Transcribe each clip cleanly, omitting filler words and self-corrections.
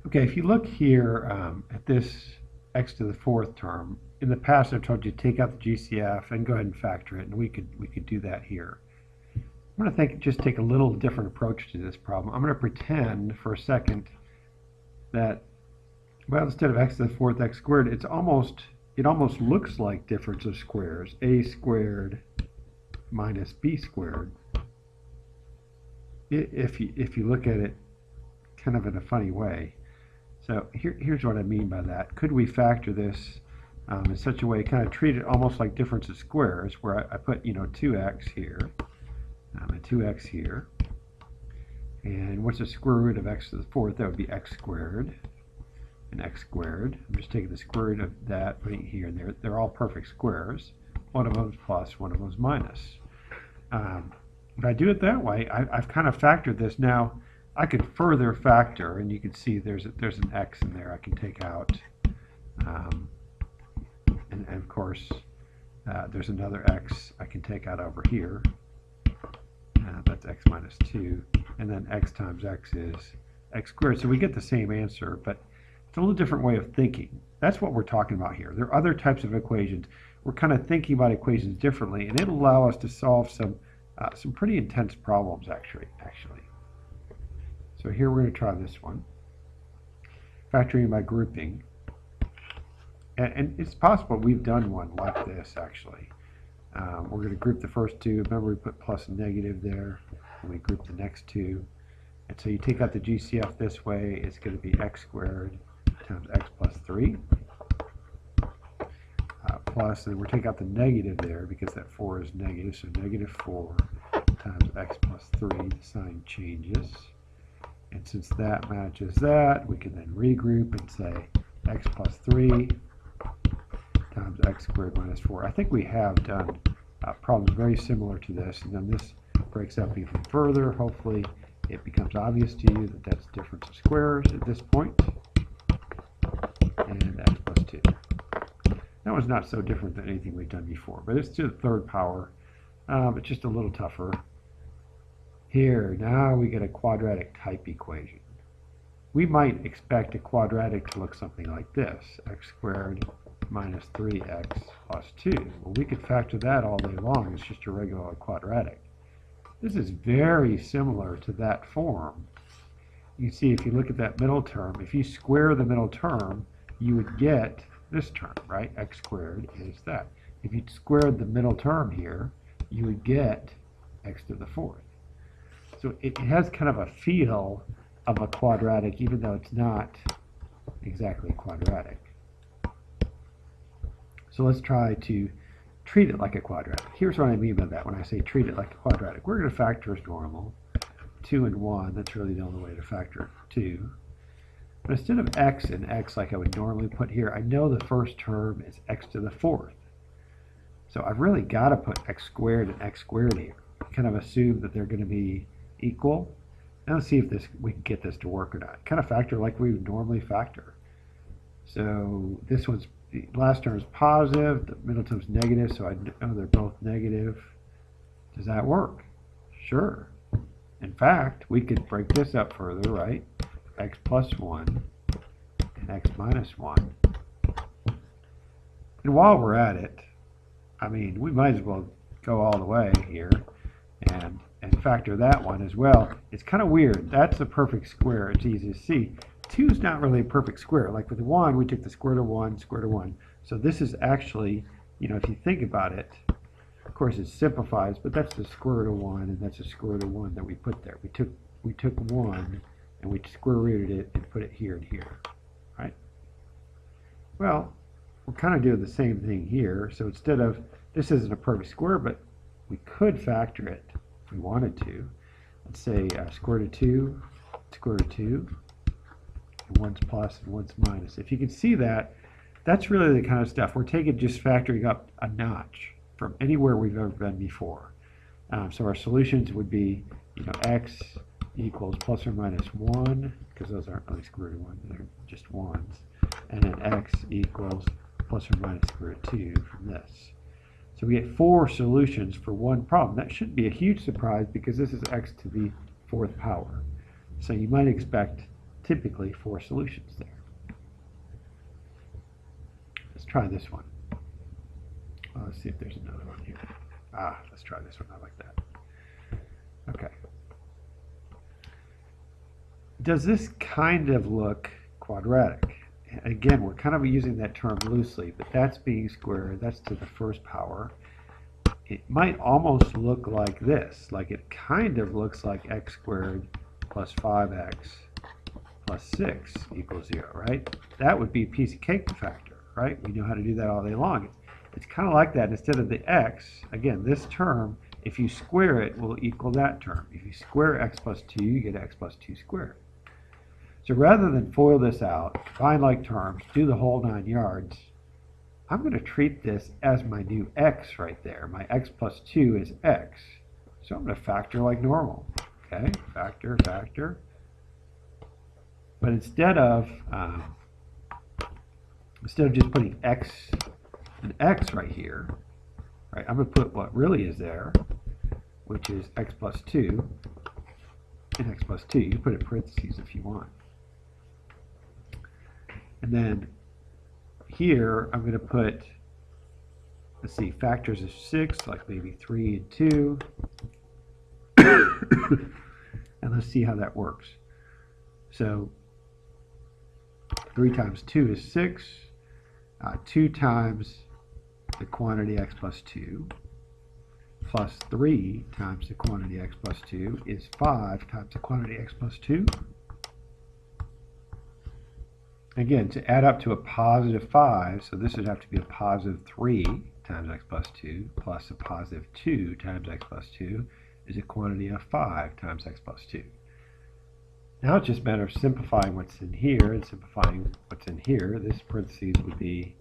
Okay, if you look here at this x to the fourth term, in the past I've told you to take out the GCF and go ahead and factor it, and we could do that here. I'm going to just take a little different approach to this problem. I'm going to pretend for a second that, well, instead of x to the fourth x squared, it almost looks like difference of squares, a squared minus b squared. If you look at it kind of in a funny way. So here's what I mean by that. Could we factor this in such a way, kind of treat it almost like difference of squares, where I put 2x here, and 2x here, and what's the square root of x to the fourth? That would be x squared and x squared. I'm just taking the square root of that, putting it here and there. They're all perfect squares. One of them's plus, one of them's minus. If I do it that way, I've kind of factored this. Now I could further factor, and you can see there's an x in there I can take out, and of course there's another x I can take out over here. That's x minus 2, and then x times x is x squared. So we get the same answer, but it's a little different way of thinking. That's what we're talking about here. There are other types of equations. We're kind of thinking about equations differently, and it'll allow us to solve some pretty intense problems actually. So here we're going to try this one. Factoring by grouping. And it's possible we've done one like this actually. We're going to group the first two. Remember we put plus and negative there. And we group the next two. And so you take out the GCF this way, it's going to be x squared times x plus 3. Plus, and we'll take out the negative there because that 4 is negative. So negative 4 times x plus 3, the sign changes. And since that matches that, we can then regroup and say x plus 3 times x squared minus 4. I think we have done problems very similar to this, and then this breaks up even further. Hopefully it becomes obvious to you that that's difference of squares at this point, and x plus 2. That was not so different than anything we've done before, but it's to the third power. It's just a little tougher. Here, now we get a quadratic type equation. We might expect a quadratic to look something like this, x squared minus 3x plus 2. Well, we could factor that all day long. It's just a regular quadratic. This is very similar to that form. You see, if you look at that middle term, if you square the middle term, you would get this term, right? X squared is that. If you squared the middle term here, you would get x to the fourth. So it has kind of a feel of a quadratic, even though it's not exactly quadratic. So let's try to treat it like a quadratic. Here's what I mean by that when I say treat it like a quadratic. We're going to factor as normal. 2 and 1, that's really the only way to factor 2. But instead of x and x like I would normally put here, I know the first term is x to the fourth. So I've really got to put x squared and x squared here. Kind of assume that they're going to be equal. Now let's see if we can get this to work or not. Kind of factor like we would normally factor. So this one's, the last term is positive, the middle term is negative, so I know they're both negative. Does that work? Sure. In fact, we could break this up further, right? X plus 1 and x minus 1. And while we're at it, I mean, we might as well go all the way here and factor that one as well. It's kind of weird. That's a perfect square. It's easy to see. 2 is not really a perfect square. Like with 1, we took the square root of 1, square root of 1. So this is actually, if you think about it, of course it simplifies, but that's the square root of 1, and that's the square root of 1 that we put there. We took 1, and we square rooted it and put it here and here, right? Well, we're kind of doing the same thing here. So instead of, this isn't a perfect square, but we could factor it if we wanted to. Let's say square root of 2, square root of 2, and one's plus and one's minus. If you can see that, that's really the kind of stuff. We're taking just factoring up a notch from anywhere we've ever been before. So our solutions would be, x equals plus or minus 1, because those aren't really square root of 1, they're just 1s. And then x equals plus or minus square root of 2 from this. So we get 4 solutions for one problem. That shouldn't be a huge surprise because this is x to the 4th power. So you might expect typically 4 solutions there. Let's try this one. Let's see if there's another one here. Let's try this one. I like that. Okay. Does this kind of look quadratic? Again, we're kind of using that term loosely, but that's being squared. That's to the first power. It might almost look like this. Like it kind of looks like x squared plus 5x plus 6 equals 0, right? That would be a piece of cake to factor, right? We know how to do that all day long. It's kind of like that. Instead of the x, again, this term, if you square it, will equal that term. If you square x plus 2, you get x plus 2 squared. So rather than FOIL this out, combine like terms, do the whole 9 yards, I'm going to treat this as my new x right there. My x plus 2 is x. So I'm going to factor like normal. Okay, factor, factor. But instead of just putting an x right here, right, I'm going to put what really is there, which is x plus 2 and x plus 2. You can put it in parentheses if you want. And then here I'm going to put, let's see, factors of 6, like maybe 3 and 2. And let's see how that works. So 3 times 2 is 6. 2 times the quantity x plus 2 plus 3 times the quantity x plus 2 is 5 times the quantity x plus 2. Again, to add up to a positive 5, so this would have to be a positive 3 times x plus 2 plus a positive 2 times x plus 2 is a quantity of 5 times x plus 2. Now it's just a matter of simplifying what's in here and simplifying what's in here. This parentheses would be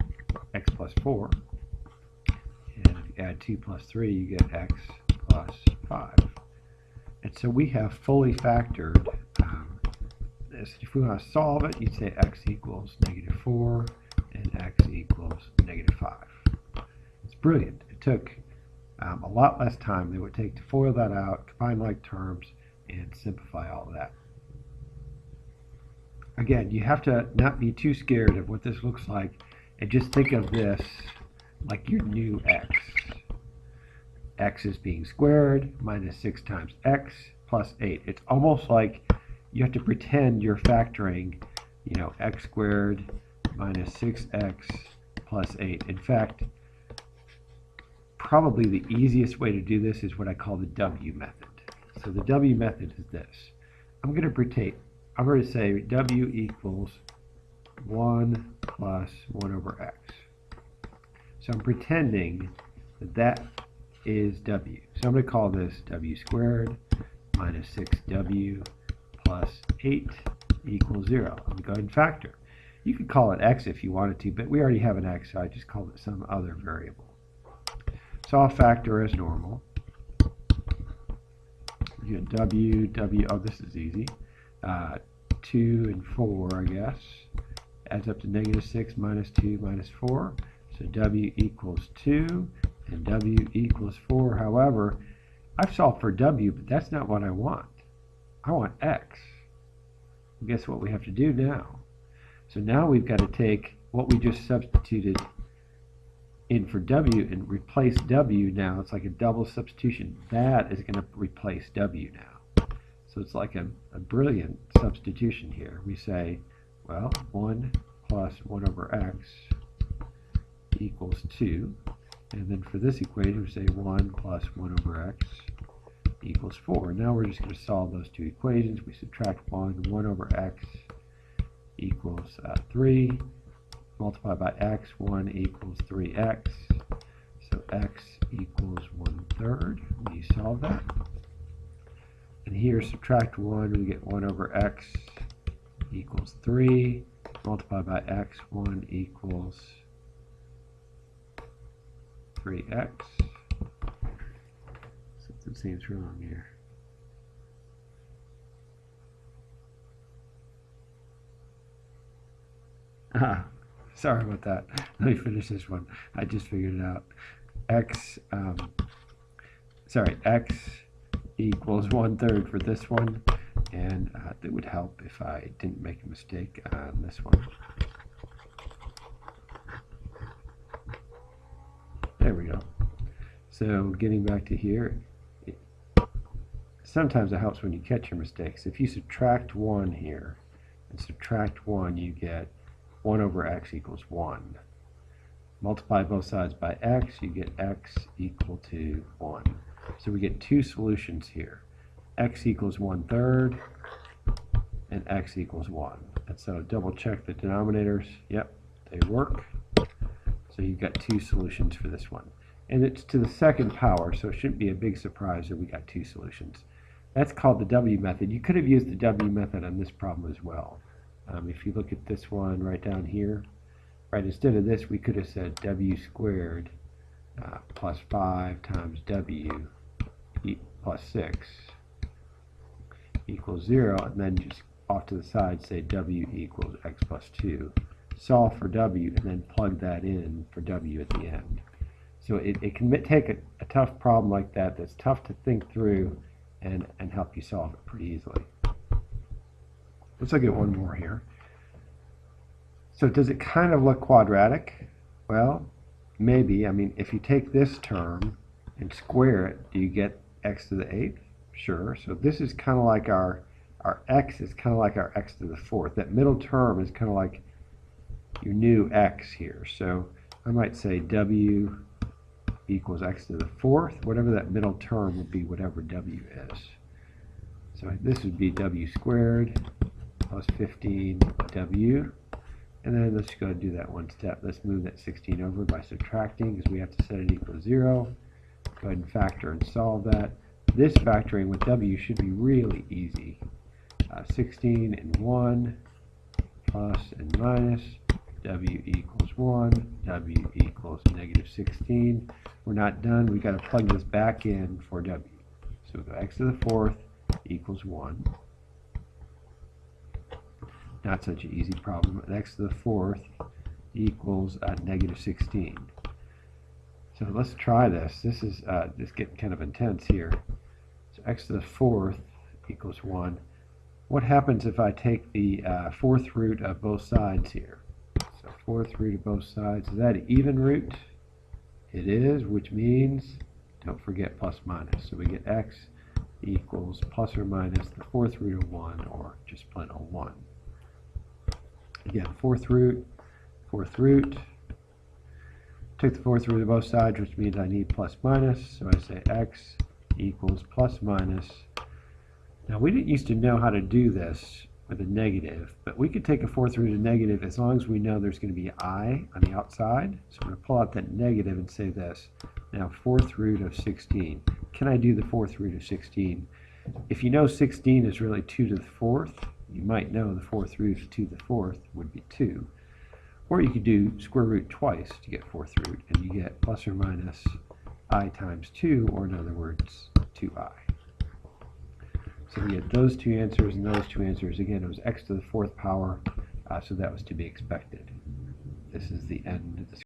x plus 4. And if you add 2 plus 3, you get x plus 5. And so we have fully factored this. If we want to solve it, you'd say x equals -4 and x equals -5. It's brilliant. It took a lot less time than it would take to FOIL that out, combine like terms, and simplify all of that. Again, you have to not be too scared of what this looks like, and just think of this like your new x. X is being squared minus 6 times x plus 8. It's almost like you have to pretend you're factoring, x squared minus 6x plus 8. In fact, probably the easiest way to do this is what I call the W method. So the W method is this. I'm going to say W equals 1 plus 1 over x. So I'm pretending that is W. So I'm going to call this W squared minus 6W plus 8 equals 0. I'm going to go ahead and factor. You could call it x if you wanted to, but we already have an x, so I just called it some other variable. So I'll factor as normal. You get W, oh, this is easy. 2 and 4, I guess. Adds up to -6 minus 2 minus 4. So W equals 2 and W equals 4. However, I've solved for W, but that's not what I want. I want x. And guess what we have to do now? So now we've got to take what we just substituted in for W and replace W now. It's like a double substitution. That is going to replace W now. So it's like a brilliant substitution here. We say, well, 1 plus 1 over x equals 2. And then for this equation, we say 1 plus 1 over x equals 4. Now we're just going to solve those two equations. We subtract 1 over x equals 3. Multiply by x, 1 equals 3x. So x equals 1/3. We solve that. And here, subtract 1, we get 1 over x equals 3. Multiply by x, 1 equals 3x. Something seems wrong here. Sorry about that. Let me finish this one. I just figured it out. X equals 1/3 for this one. And that would help if I didn't make a mistake on this one. There we go. So getting back to here, sometimes it helps when you catch your mistakes. If you subtract 1 here and subtract 1, you get 1 over x equals 1. Multiply both sides by x, you get x equal to 1. So we get 2 solutions here. X equals 1/3 and x equals 1. And so double check the denominators. Yep, they work. So you've got 2 solutions for this one. And it's to the second power, so it shouldn't be a big surprise that we got 2 solutions. That's called the W method. You could have used the W method on this problem as well. If you look at this one right down here, right, instead of this, we could have said W squared plus 5 times W plus 6 equals 0, and then just off to the side say W equals x plus 2. Solve for W and then plug that in for W at the end. So it can take a tough problem like that that's tough to think through and help you solve it pretty easily. Let's look at one more here. So does it kind of look quadratic? Well, maybe. I mean, if you take this term and square it, do you get x to the 8th? Sure. So this is kind of like our x is kind of like our x to the 4th. That middle term is kind of like your new x here. So I might say W equals x to the 4th. Whatever that middle term would be, whatever W is. So this would be W squared plus 15W. And then let's go and do that one step. Let's move that 16 over by subtracting because we have to set it equal to 0. Go ahead and factor and solve that. This factoring with W should be really easy. 16 and 1 plus and minus. W equals 1. W equals negative 16. We're not done. We've got to plug this back in for W. So we go x to the 4th equals 1. Not such an easy problem. X to the 4th equals negative 16. So let's try this. This is just getting kind of intense here. So x to the 4th equals 1. What happens if I take the 4th root of both sides here? So 4th root of both sides, is that an even root? It is, which means, don't forget plus minus. So we get x equals plus or minus the 4th root of 1, or just plain old 1. Again, 4th root, take the 4th root of both sides, which means I need plus minus, so I say x equals plus minus. Now we didn't used to know how to do this with a negative, but we could take a 4th root of negative as long as we know there's going to be I on the outside. So I'm going to pull out that negative and say this. Now 4th root of 16. Can I do the 4th root of 16? If you know 16 is really 2 to the 4th, you might know the 4th root of 2 to the 4th would be 2. Or you could do square root twice to get 4th root, and you get plus or minus I times 2, or in other words, 2I. So we get those 2 answers and those 2 answers. Again, it was x to the 4th power, so that was to be expected. This is the end of the